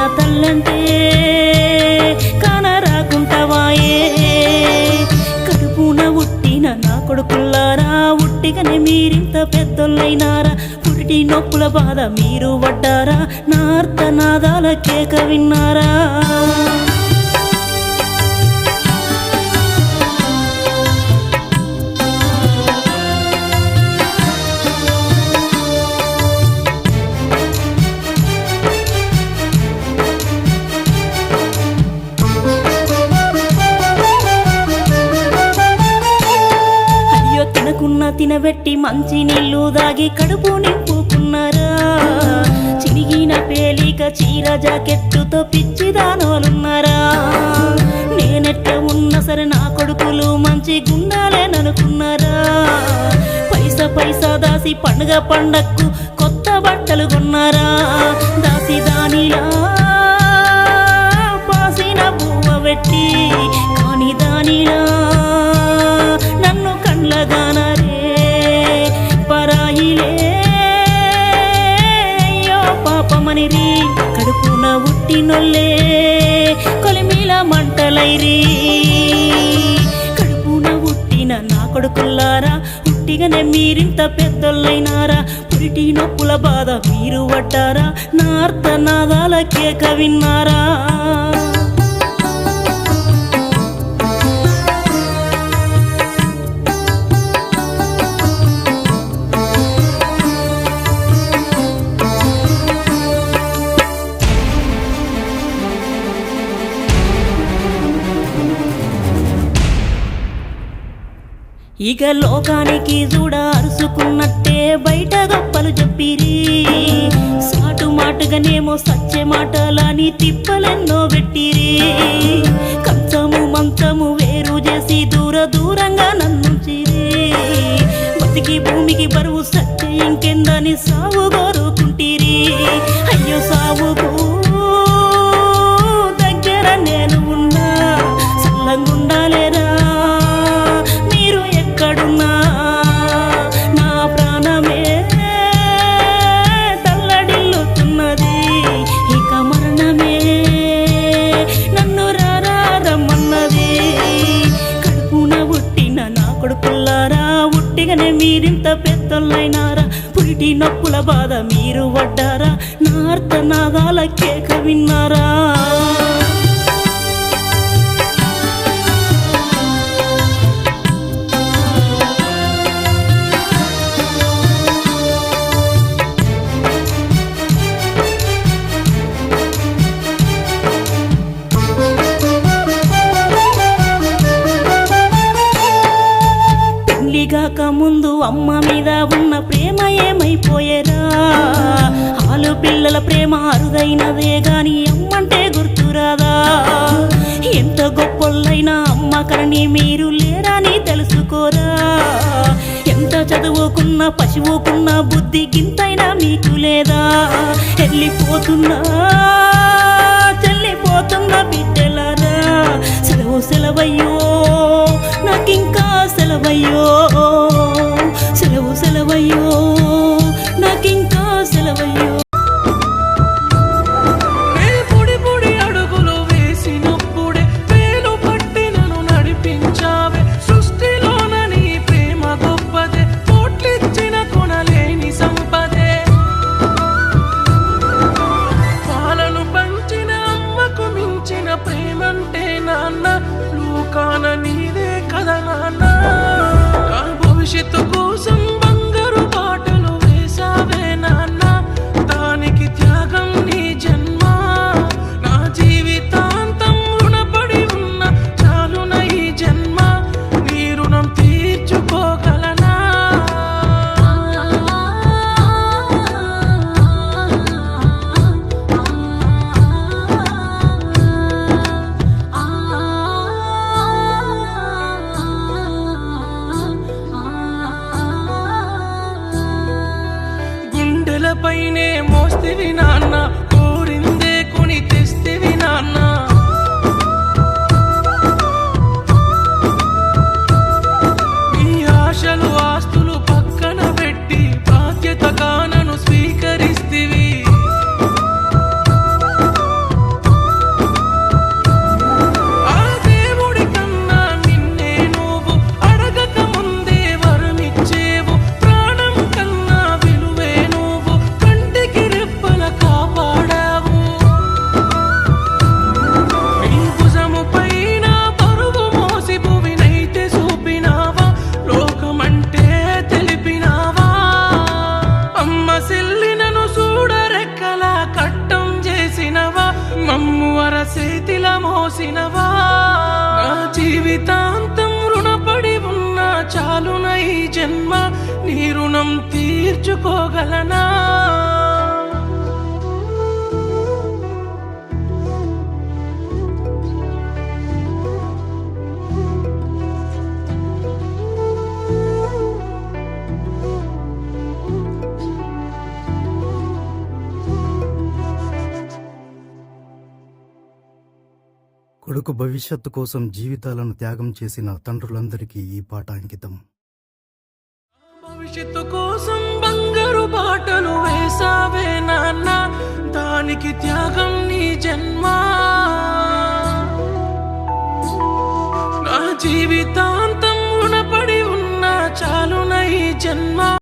కన్న తల్లంటే కానరాకుంటవాయే కడుపున ఉట్టిన నా కొడుకుల్లారా ఉట్టిగానే మీరింత పెద్దోళ్ళైనారా పురిటి నొప్పుల బాధ మీరు పడ్డారా నా అర్థనాదాల కేక విన్నారా తినబెట్టి మంచి నీళ్ళు దాగి కడుపు నింపుకున్నారా చిరిగిన పేలిక చీర జాకెట్టుతో పిచ్చిదానోలున్నారా నేనెట్ట ఉన్నా సరే నా కొడుకులు మంచి గుండాలేననుకున్నారా పైసా పైసా దాసి పండగకు కొత్త బట్టలు కొన్నారా దాసి దానిలా పాసిన పువ్వ పెట్టి కాని దానిలా నన్ను కండ్లగానరే పాపమనిరి కడుపున ఉట్టినొల్లే కొలిమిల మంటలైరి కడుపున ఉట్టిన నా కొడుకుల్లారా ఉట్టిగానే మీరింత పెద్దోళ్ళైనారా పురిటి నొప్పుల బాధ మీరు పడ్డారా నా అర్థనాదాల కేక విన్నారా ఇక లోకానికి చూడ అరుసుకున్నట్టే బయట గొప్పలు చెప్పిరి సాటు మాటగానేమో సచ్చే మాటలని తిప్పలెన్నో పెట్టిరి కంచము మంచము వేరు చేసి దూరంగా నన్నుంచిరి బతికి భూమికి బరువు సచ్చే ఇంకెందని సావు కోరుకుంటిరి అయ్యో సావుకు దగ్గర నేను ఉన్నా సల్లంగుండాలేరా నా ప్రాణమే తల్లడిల్లుతున్నది ఇక మరణమే నన్ను రమ్మన్నది కడుపున ఉట్టిన నా కొడుకుల్లారా ఉట్టిగానే మీరింత పెద్దోళ్ళైనారా పురిటి నొప్పుల బాధ మీరు పడ్డారా నా అర్థనాదాల కేక విన్నారా గాక ముందు అమ్మ మీద ఉన్న ప్రేమ ఏమైపోయేరా ఆలు పిల్లల ప్రేమ అరుదైనదే గాని అమ్మంటే గుర్తురాదా ఎంత గొప్పలైనా అమ్మ కరణి మీరు లేరని తెలుసుకోరా ఎంత చదువుకున్న పశువుకున్న బుద్ధి గింతైనా మీకు లేదా వెళ్ళిపోతున్నా చెల్లిపోతున్న బిడ్డలారా సెలవయ్యో నాకింకా సెలవయ్యో నాకింకా సెలవయ్యో భవిష్యత్తు కోసం బంగారు పాటలు వేసావే నాన్న దానికి త్యాగం నీ జన్మ నా జీవితాంతం రుణపడి ఉన్న చాలున ఈ జన్మ నీ రుణం తీర్చుకోగలనా మోసినవా నా జీవితాంతం రుణపడి ఉన్నా చాలున ఈ జన్మ నీ రుణం తీర్చుకోగలనా కొడుకు భవిష్యత్తు కోసం జీవితాలను త్యాగం చేసిన తండ్రులందరికీ ఈ పాట అంకితం. భవిష్యత్తు కోసం బంగారు బాటలు వేసావే నాన్న దానికి త్యాగం నీ జన్మ నా జీవితం